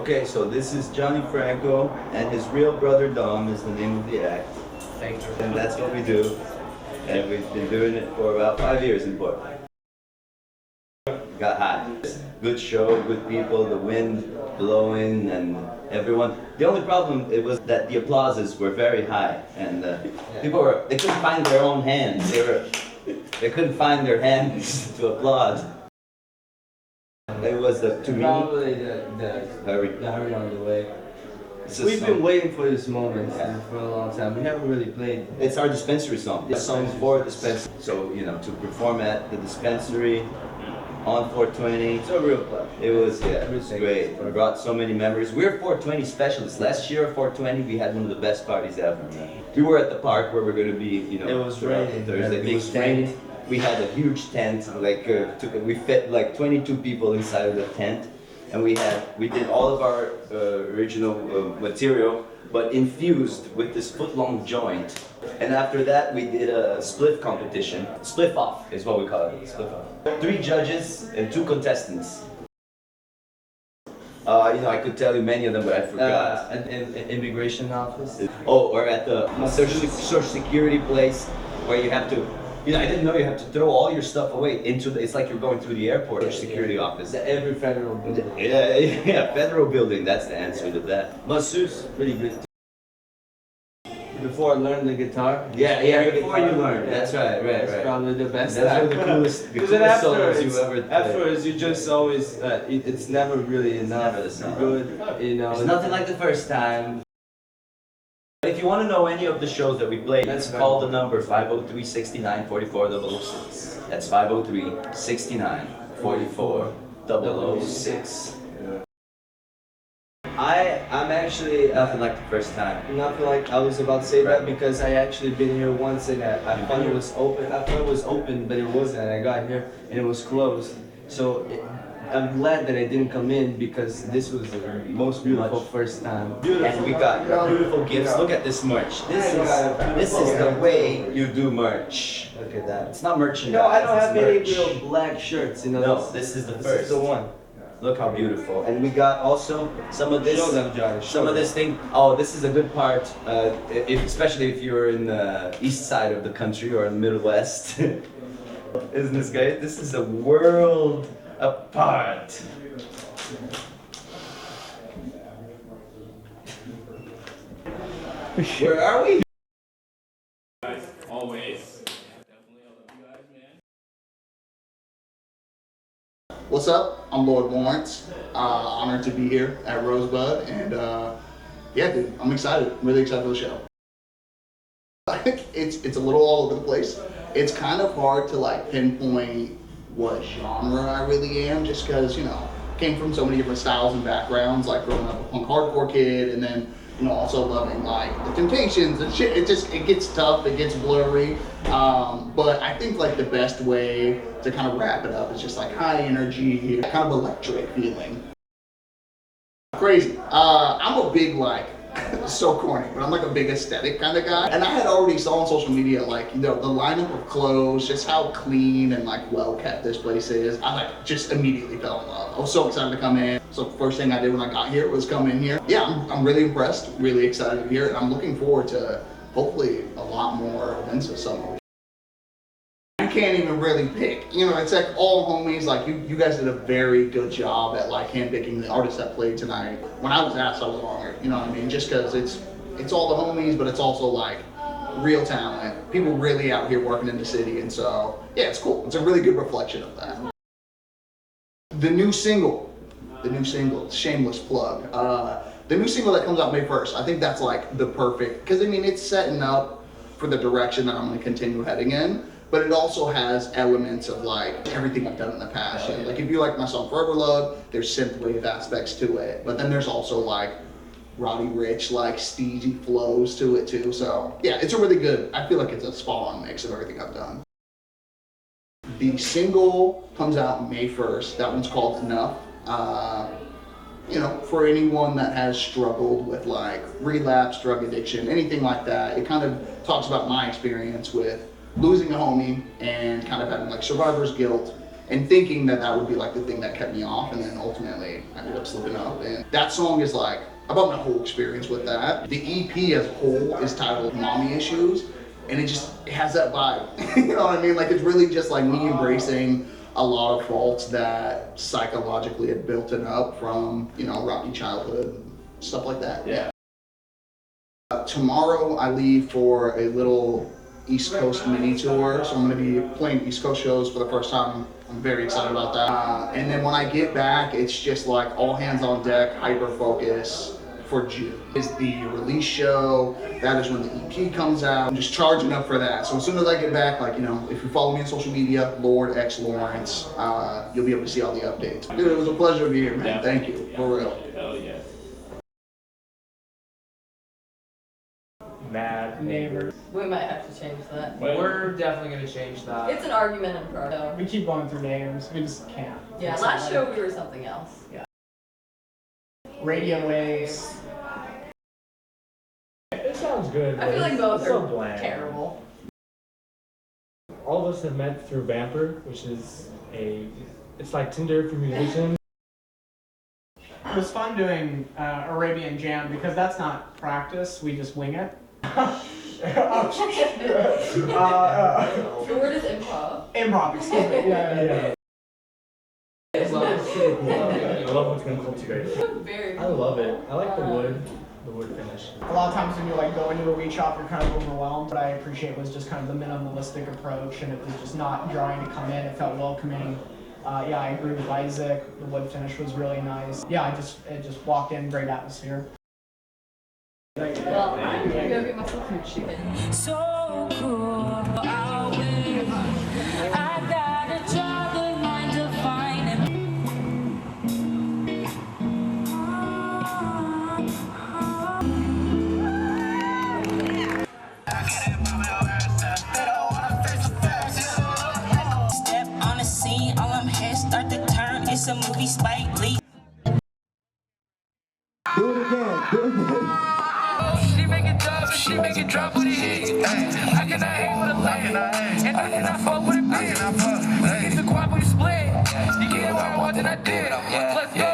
Okay, so this is Johnny Franco, and his real brother Dom is the name of the act. Thank you. And that's what we do. And we've been doing it for about 5 years in Portland. Got hot. Good show, good people, the wind blowing, and everyone. The only problem it was that the applauses were very high, and people they couldn't find their own hands. They couldn't find their hands to applaud. It was probably the hurry on the way. We've been waiting for this moment for a long time. We haven't really played. It's our dispensary song. This song for a dispensary. So, you know, to perform at the dispensary on 420. It's a real pleasure. It was, yeah, it was great. We brought so many memories. We're 420 specialists. Last year at 420, we had one of the best parties ever, man. We were at the park where we're going to be, you know, it was raining. Thursday. It was raining. We had a huge tent, like we fit like 22 people inside of the tent, and we did all of our original material, but infused with this foot-long joint. And after that, we did a spliff competition. Spliff off is what we call it. Spliff off. 3 judges and 2 contestants. You know, I could tell you many of them, but I forgot. An immigration office. Oh, or at the social security place where you have to. You know, I didn't know you have to throw all your stuff away into the. It's like you're going through the airport or security office. Every federal building. Yeah, federal building. That's the answer to that. Masseuse, pretty good. Before I learned the guitar. Yeah. Before you learn. That's right. That's probably the best. That's one of the coolest solos you ever played. Afterwards, you just always. It's never really enough. Never the same. Good, you know. It's nothing like the first time. If you want to know any of the shows that we played, let's call the number 503-69-44-006. That's 503-69-44-006. I'm actually nothing like the first time. Nothing like I was about to say that because I actually been here once and I thought it was open. I thought it was open, but it wasn't. I got here and it was closed. So I'm glad that I didn't come in because this was the most beautiful first time. Beautiful. And we got beautiful gifts. Look at this merch. This is the way you do merch. Look at that. It's not merchandise. No, I don't have any real black shirts. You know. No, this is the first. This is the one. Look how beautiful. And we got also some of this. Show them, Johnny. Some of this thing. Oh, this is a good part. Especially if you're in the east side of the country or in the Midwest. Isn't this great? This is a world apart. Where are we? Always. Definitely all of you guys, man. What's up? I'm Lord Lawrence. Honored to be here at Rosebud, and yeah, dude, I'm excited. I'm really excited for the show. I think it's a little all over the place. It's kind of hard to like pinpoint what genre I really am, just because, you know, came from so many different styles and backgrounds, like growing up a punk hardcore kid, and then, you know, also loving like the Temptations and shit. It gets tough, it gets blurry, but I think like the best way to kind of wrap it up is just like high energy, kind of electric feeling. Crazy. I'm a big like, so corny, but I'm like a big aesthetic kind of guy. And I had already saw on social media, like, you know, the lineup of clothes, just how clean and like well kept this place is. I like just immediately fell in love. I was so excited to come in. So the first thing I did when I got here was come in here. Yeah, I'm really impressed, really excited to be here, and I'm looking forward to hopefully a lot more events this summer. You can't even really pick, you know, it's like all homies. Like you guys did a very good job at like handpicking the artists that played tonight. When I was asked, I was honored, you know what I mean? Just because it's all the homies, but it's also like real talent, people really out here working in the city, and so yeah, it's cool. It's a really good reflection of that. The new single, shameless plug. The new single that comes out May 1st, I think that's like the perfect, because I mean it's setting up for the direction that I'm going to continue heading in. But it also has elements of like everything I've done in the past. You know, like if you like my song Forever Love, there's synthwave aspects to it. But then there's also like Roddy Ricch, like steezy flows to it too. So yeah, it's a really good, I feel like it's a spot on mix of everything I've done. The single comes out May 1st. That one's called Enough. You know, for anyone that has struggled with like relapse, drug addiction, anything like that, it kind of talks about my experience with losing a homie and kind of having like survivor's guilt and thinking that that would be like the thing that kept me off, and then ultimately I ended up slipping up. And that song is like about my whole experience with that. The EP as a whole is titled Mommy Issues, and it has that vibe. You know what I mean? Like, it's really just like me embracing a lot of faults that psychologically had built it up from, you know, rocky childhood, stuff like that. Yeah. Tomorrow I leave for a little East Coast mini tour, so I'm going to be playing East Coast shows for the first time. I'm very excited about that. And then when I get back, it's just like all hands on deck, hyper focus for June. Is the release show, that is when the EP comes out. I'm just charging up for that. So as soon as I get back, like, you know, if you follow me on social media, Lord X Lawrence, you'll be able to see all the updates. Dude, it was a pleasure to be here, man. Yeah. Thank you, for real. Hell yeah. Mad neighbors. We might have to change that. We're definitely gonna change that. It's an argument in progress. We keep going through names. We just can't. Yeah, last show we were something else. Radio waves. It sounds good. I feel like both it's so are bland. terrible. All of us have met through Vamper, which is it's like Tinder for musicians. It was fun doing Arabian Jam because that's not practice. We just wing it. The word is improv. Improv, excuse me. Yeah. I love what's been cultivated. Very I love it. I like the wood finish. A lot of times when you like go into a weed shop, you're kind of overwhelmed. What I appreciate was just kind of the minimalistic approach, and it was just not drying to come in. It felt welcoming. Yeah, I agree with Isaac. The wood finish was really nice. Yeah, it just walked in, great atmosphere. Well, I'm gonna go get myself some chicken. So cool, I'll win. I got a job of mine to find it. Step on the scene, all I'm heads start to turn. It's a movie Spike Lee. Do it again, do it again. She make it drop, she make it drop with it hit. I cannot hang with a lane, and I cannot fuck with a bitch. Look at the guap we split. You get what I want, then I did. Let's go.